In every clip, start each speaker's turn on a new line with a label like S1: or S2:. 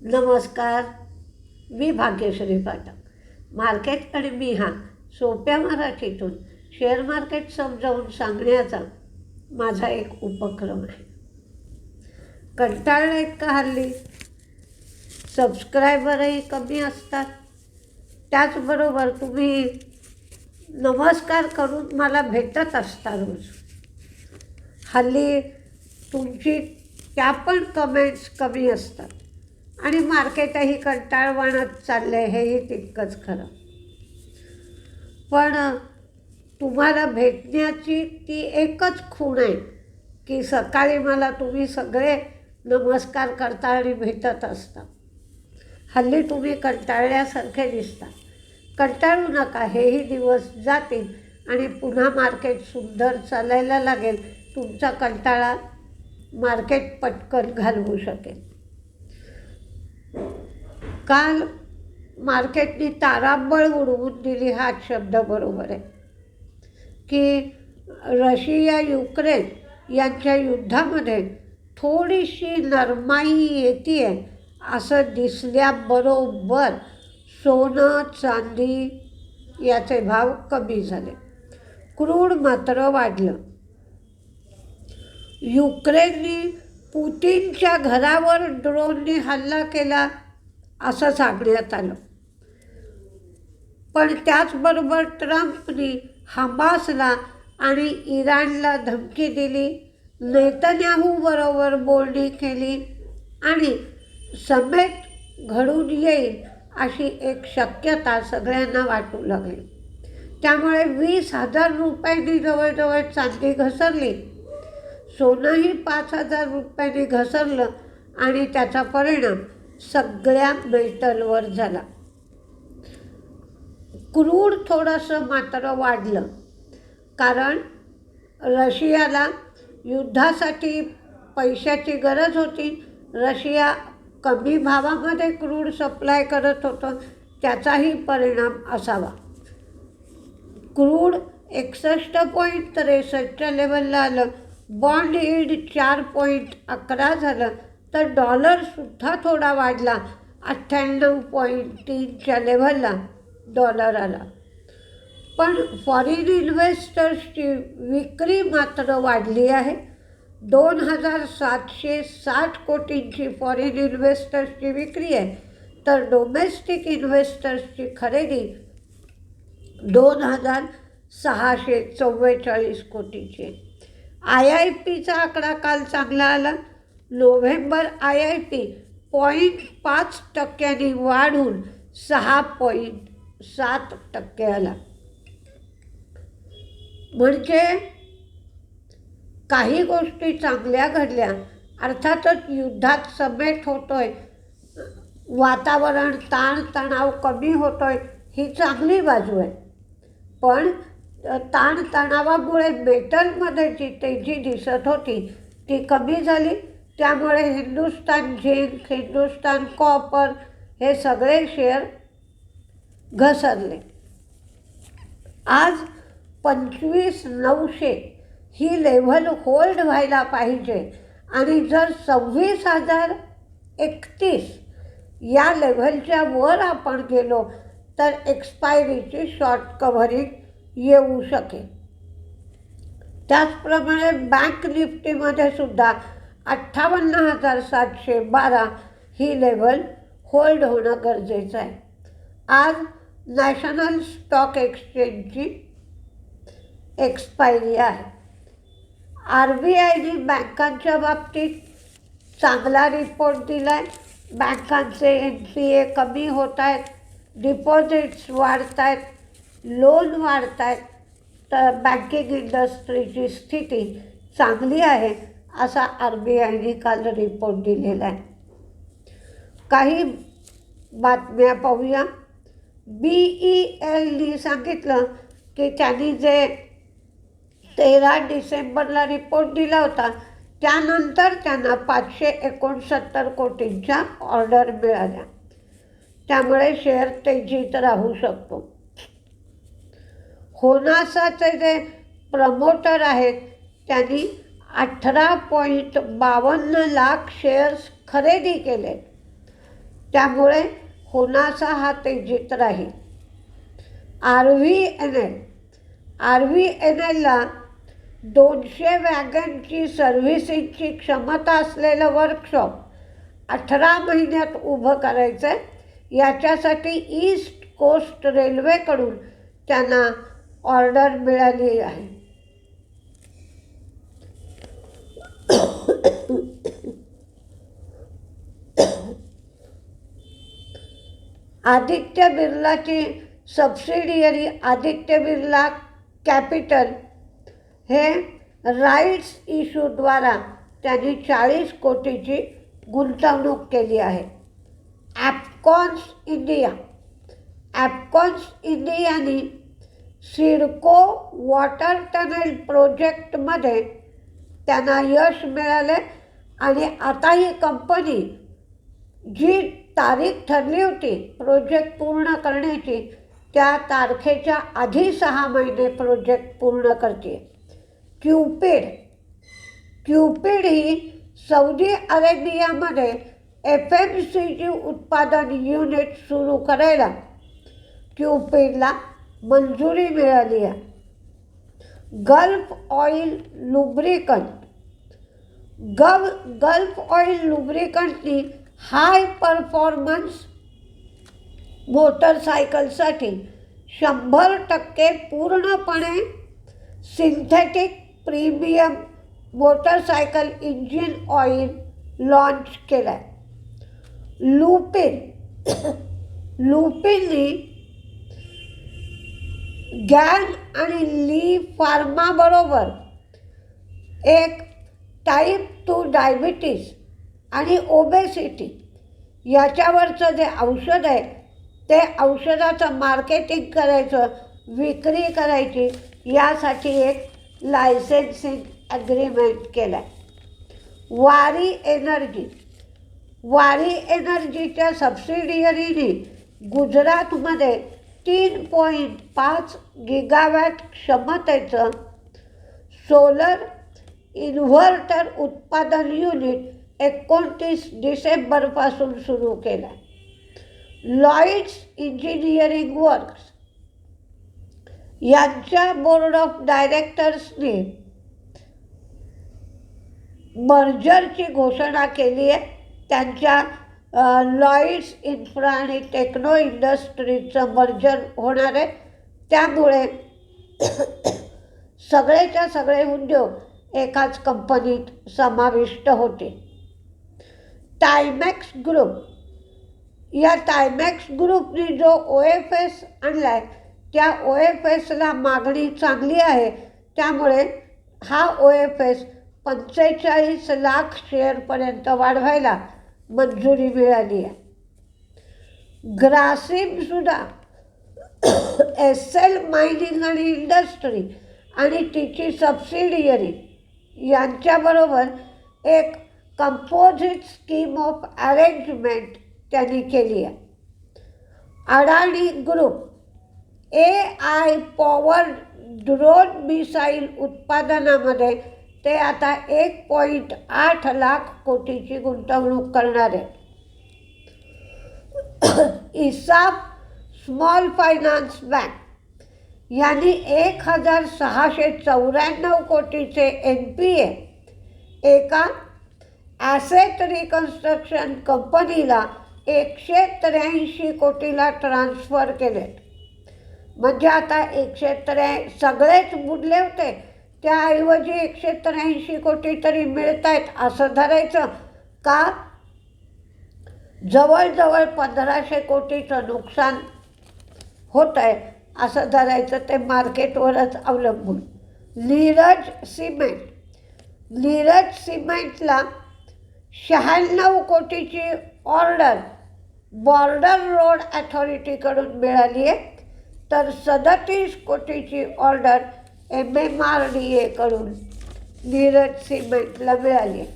S1: नमस्कार. मी भाग्यश्री पाठक. मार्केट आणि मी हा सोप्या मराठीतून शेअर मार्केट समजावून सांगण्याचा माझा एक उपक्रम आहे. कंटाळलेत का हल्ली? सबस्क्रायबरही कमी असतात. त्याचबरोबर तुम्ही नमस्कार करून मला भेटत असता रोज. हल्ली तुमची त्या पण कमेंट्स कमी असतात आणि मार्केटही कंटाळवाणत चाललं आहे, हेही तितकंच खरं. पण तुम्हाला भेटण्याची ती एकच खूण आहे की सकाळी मला तुम्ही सगळे नमस्कार करता आणि भेटत असता. हल्ली तुम्ही कंटाळल्यासारखे दिसता. कंटाळू नका, हेही दिवस जातील आणि पुन्हा मार्केट सुंदर चालायला लागेल. तुमचा कंटाळा मार्केट पटकन घालवू शकेल. काल मार्केटनी तारांबळ उडवून दिली, हाच शब्द बरोबर आहे, की रशिया युक्रेन यांच्या युद्धामध्ये थोडीशी नरमाई येते आहे असं दिसल्याबरोबर सोनं चांदी याचे भाव कमी झाले. क्रूड मात्र वाढलं. युक्रेनने पुतीनच्या घरावर ड्रोनने हल्ला केला असं सांगण्यात आलं. पण त्याचबरोबर ट्रम्पनी हमासला आणि इराणला धमकी दिली, नेतन्याहूबरोबर बोलणी केली आणि समेट घडून येईल अशी एक शक्यता सगळ्यांना वाटू लागली. त्यामुळे 20,000 रुपयांनी जवळजवळ चांदी घसरली. सोनंही 5,000 रुपयांनी घसरलं आणि त्याचा परिणाम सगळ्या मेटलवर झाला. क्रूड थोडंसं मात्र वाढलं, कारण रशियाला युद्धासाठी पैशाची गरज होती. रशिया कमी भावामध्ये क्रूड सप्लाय करत होतं, त्याचाही परिणाम असावा. क्रूड 61.63 लेवलला आलं. बॉन्ड यील्ड 4.11 झालं. तर डॉलरसुद्धा थोडा वाढला. 98.3च्या लेव्हलला डॉलर आला. पण फॉरेन इन्व्हेस्टर्सची विक्री मात्र वाढली आहे. 2,760 कोटींची फॉरेन इन्व्हेस्टर्सची विक्री आहे, तर डोमेस्टिक इन्व्हेस्टर्सची खरेदी 2,644 कोटीची. IIPचा आकडा काल चांगला आला. नोव्हेंबर IIP 0.5% वाढून 6.7% आला. म्हणजे काही गोष्टी चांगल्या घडल्या. अर्थातच युद्धात समेट होतोय, वातावरण ताणतणाव कमी होतोय, ही चांगली बाजू आहे. पण ताणतणावामुळे मेटलमध्ये जी तेजी दिसत होती ती कमी झाली. त्यामुळे हिंदुस्तान झिंक, हिंदुस्तान कॉपर हे सगळे शेअर घसरले. आज 25,900 ही लेव्हल होल्ड व्हायला पाहिजे आणि जर 26,031 या लेव्हलच्या वर आपण गेलो तर एक्सपायरीची शॉर्ट कव्हरिंग येऊ शकेल. त्याचप्रमाणे बँक निफ्टीमध्ये सुद्धा 58,712 ही लेव्हल होल्ड होणं गरजेचं आहे. आज नॅशनल स्टॉक एक्सचेंजची एक्सपायरी आहे. RBIने बँकांच्या बाबतीत चांगला रिपोर्ट दिला आहे. बँकांचे NPA कमी होत आहेत, डिपॉझिट्स वाढत आहेत, लोन वाढत आहेत, तर बँकिंग इंडस्ट्रीची स्थिती चांगली आहे असा RBIने काल रिपोर्ट दिलेला आहे. काही बातम्या पाहूया. BELनी सांगितलं की त्यांनी जे 13 डिसेंबरला रिपोर्ट दिला होता त्यानंतर त्यांना 569 कोटींच्या ऑर्डर मिळाल्या. त्यामुळे शेअर तेजीत राहू शकतो. होनासाचे जे प्रमोटर आहेत त्यांनी 18.52 लाख शेअर्स खरेदी केले. त्यामुळे हुनासा हा तेजीत राहील. RVNLला 200 वॅगनची सर्व्हिसिंगची क्षमता असलेलं वर्कशॉप 18 महिन्यात उभं करायचं आहे. याच्यासाठी ईस्ट कोस्ट रेल्वेकडून त्यांना ऑर्डर मिळाली आहे. आदित्य बिर्लाची सबसिडियरी आदित्य बिर्ला कॅपिटल हे राईट्स इश्यूद्वारा त्यांनी 40 कोटीची गुंतवणूक केली आहे. ॲपकॉन्स इंडियाने सिडको वॉटर टनेल प्रोजेक्टमध्ये त्यांना यश मिळाले आणि आता ही कंपनी जी तारीख ठरली होती प्रोजेक्ट पूर्ण करण्याची त्या तारखेच्या आधी 6 महिने प्रोजेक्ट पूर्ण करते. क्यूपिड ही सौदी अरेबियामध्ये FMCG उत्पादन युनिट सुरू करायला क्यूपिडला मंजुरी मिळाली आहे. गल्फ ऑइल लुब्रिकंटनी हाय परफॉर्मन्स मोटरसायकलसाठी 100% पूर्णपणे synthetic premium motorcycle engine oil launch केलं आहे. लुपिननी गॅन आणि ली फार्माबरोबर एक टाईप 2 डायबिटीस आणि ओबेसिटी याच्यावरचं जे औषध आहे ते औषधाचं मार्केटिंग करायचं, विक्री करायची यासाठी एक लायसेन्सिंग ॲग्रीमेंट केलं आहे. वारी एनर्जीच्या सबसिडियरीने गुजरातमध्ये 3.5 गिगावॅट क्षमतेचं सोलर इन्व्हर्टर उत्पादन युनिट 29 डिसेंबरपासून सुरू केलं. लॉइड्स इंजिनिअरिंग वर्क्स यांच्या बोर्ड ऑफ डायरेक्टर्सने मर्जरची घोषणा केली आहे. त्यांच्या लॉइड्स इन्फ्रा आणि टेक्नो इंडस्ट्रीजचं मर्जर होणार आहे. त्यामुळे सगळेच्या सगळे उद्योग एकाच कंपनीत समाविष्ट होते. टायमॅक्स ग्रुपने जो OFS आणला आहे त्या OFSला मागणी चांगली आहे. त्यामुळे हा OFS 45 लाख शेअरपर्यंत वाढवायला मंजुरी मिळाली आहे. ग्रासिमसुद्धा SL मायनिंग आणि इंडस्ट्री आणि तिची सबसिडियरी यांच्याबरोबर एक कंपोजिट स्कीम ऑफ अरेंजमेंट त्यांनी केली आहे. अडाणी group AI power drone missile उत्पादनामध्ये ते आता 1.8 लाख कोटीची गुंतवणूक करणार आहे. इसाफ स्मॉल फायनान्स बँक यांनी 1,694 कोटीचे NPA एका ॲसेट रिकन्स्ट्रक्शन कंपनीला 183 कोटीला ट्रान्स्फर केले. म्हणजे आता 183 सगळेच बुडले होते त्याऐवजी 183 कोटी तरी मिळत आहेत असं धरायचं का? जवळजवळ 1500 कोटीचं नुकसान होत आहे असं धरायचं. ते मार्केटवरच अवलंबून. नीरज सिमेंटला 96 कोटीची ऑर्डर बॉर्डर रोड अथॉरिटीकडून मिळाली आहे. तर 37 कोटीची ऑर्डर MMRDAकडून नीरज सिमेंटला मिळाली आहे.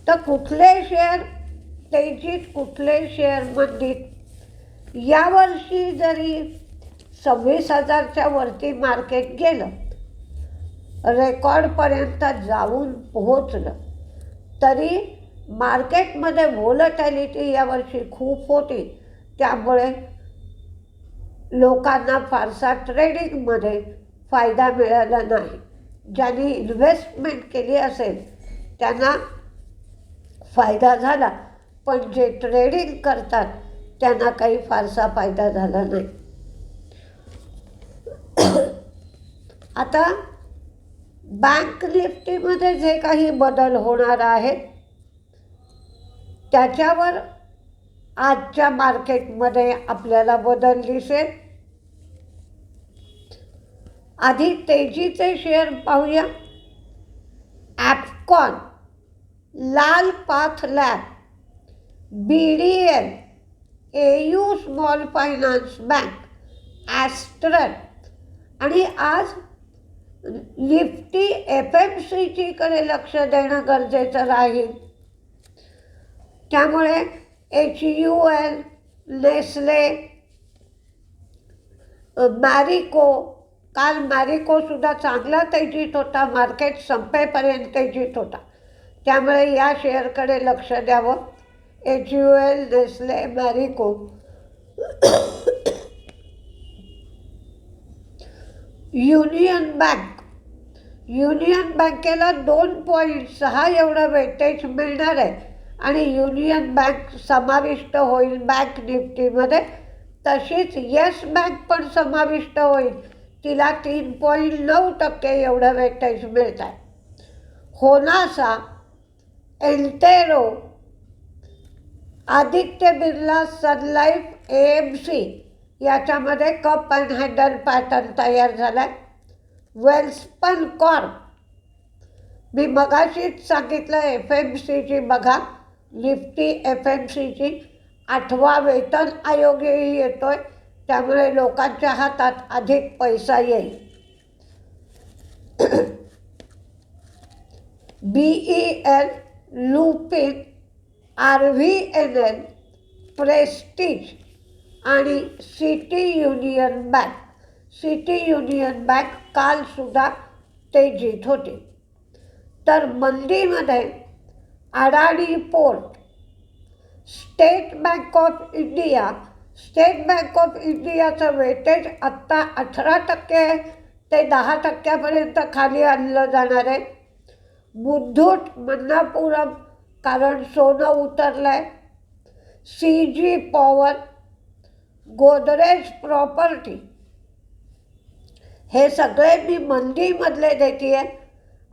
S1: तर कुठले शेअर तेजीत कुठले शेअर मंदीत? यावर्षी जरी 26,000च्या वरती मार्केट गेलं, रेकॉर्डपर्यंत जाऊन पोहोचलं, तरी मार्केटमध्ये व्होलॅटिलिटी यावर्षी खूप होती, त्यामुळे लोकांना फारसा ट्रेडिंगमध्ये फायदा मिळाला नाही. ज्यांनी इन्व्हेस्टमेंट केली असेल त्यांना फायदा झाला, पण जे ट्रेडिंग करतात त्यांना काही फारसा फायदा झाला नाही. आता बँक निफ्टीमध्ये जे काही बदल होणार आहेत त्याच्यावर आजच्या मार्केटमध्ये आपल्याला बदल दिसेल. आधी तेजीचे शेअर पाहूया. ॲपकॉन, लाल path lab, BDL, AU small finance bank, astral आणि आज निफ्टी FMCG लक्ष देणं गरजेचं राहील. त्यामुळे HUL, नेस्ले, मॅरिको, काल मॅरिकोसुद्धा चांगला तेजीत होता, मार्केट संपेपर्यंत तेजीत होता, त्यामुळे या शेअरकडे लक्ष द्यावं. HUL, Nestle, Marico. युनियन बँकेला 2.6 एवढं वेटेज मिळणार आहे आणि युनियन बँक समाविष्ट होईल बँक निफ्टीमध्ये. तशीच येस बँक पण समाविष्ट होईल, तिला 3.9% एवढं वेटेज मिळत आहे. होनासा, एल्टेरो, आदित्य बिर्ला, सन लाईफ, AMC याच्यामध्ये कप अँड हँडल पॅटर्न तयार झाला आहे. वेल्स्पन कॉर्प, मी मगाशीच सांगितलं FMCG बघा, निफ्टी FMCG 8वा वेतन आयोगही येतोय, त्यामुळे लोकांच्या हातात अधिक पैसा येईल. BEL, लुपिन, RVNL, प्रेस्टीज आणि सिटी युनियन बँक कालसुद्धा तेजीत होती. तर मंदीमध्ये अडाणी पोर्ट, स्टेट बँक ऑफ इंडियाचं वेटेज आत्ता 18% ते 10% खाली आणलं जाणार आहे. मुथूट मन्नापुरम, कारण सोनं उतरलं आहे. CG पॉवर, गोदरेज प्रॉपर्टी, हे सगळे मी मंदीमधले देते आहे.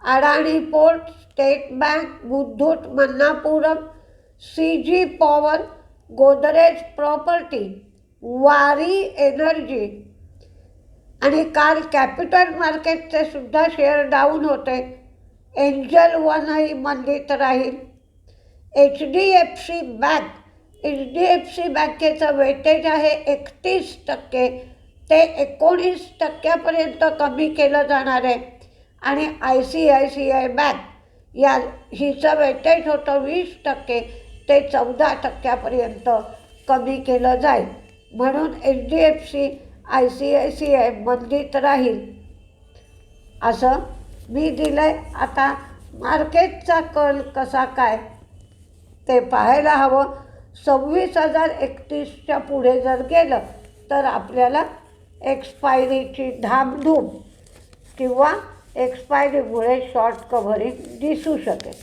S1: अडाणी port, state bank, Muthoot Manappuram, CG power, Godrej property, वारी एनर्जी. आणि काल कॅपिटल मार्केटचे सुद्धा शेअर डाऊन होते. एंजल वनही मंदीत राहील. HDFC बँकेचं वेटेज आहे 31% ते 19% कमी केलं जाणार आहे. आणि ICICI बँक हिचं वेटेज होतं 20% ते 14% कमी केलं जाईल. म्हणून HDFC, ICICI मंदीत राहील असं मी दिलं आहे. आता मार्केटचा कल कसा काय ते पाहायला हवं. 26,031च्या पुढे जर गेलं तर आपल्याला एक्सपायरीची धामधूम किंवा एक्सपायरीमुळे शॉर्ट कव्हरिंग दिसू शकेल.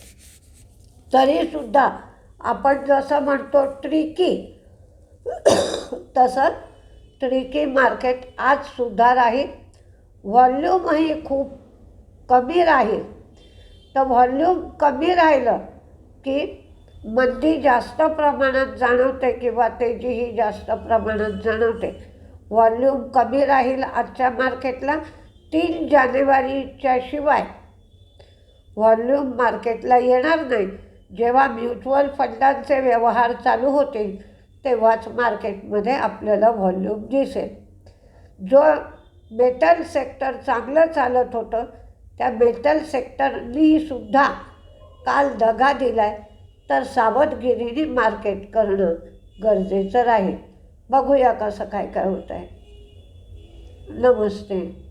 S1: तरीसुद्धा आपण जसं म्हणतो ट्रिकी, तसं ट्रिकी मार्केट आजसुद्धा राहील. व्हॉल्यूमही खूप कमी राहील. तर व्हॉल्यूम कमी राहिलं की मंदी जास्त प्रमाणात जाणवते किंवा तेजीही जास्त प्रमाणात जाणवते. व्हॉल्यूम कमी राहील आजच्या मार्केटला. 3 जानेवारीच्या शिवाय व्हॉल्यूम मार्केटला येणार नाही. जेव्हा म्युच्युअल फंडांचे व्यवहार चालू होतील तेव्हाच मार्केटमध्ये आपल्याला व्हॉल्यूम दिसेल. जो मेटल सेक्टर चांगलं चालत होतं त्या मेटल सेक्टरनी सुद्धा काल दगा दिला आहे. तर सावधगिरीने मार्केट करणं गरजेचं राहील. बघूया कसं काय होत आहे. नमस्ते.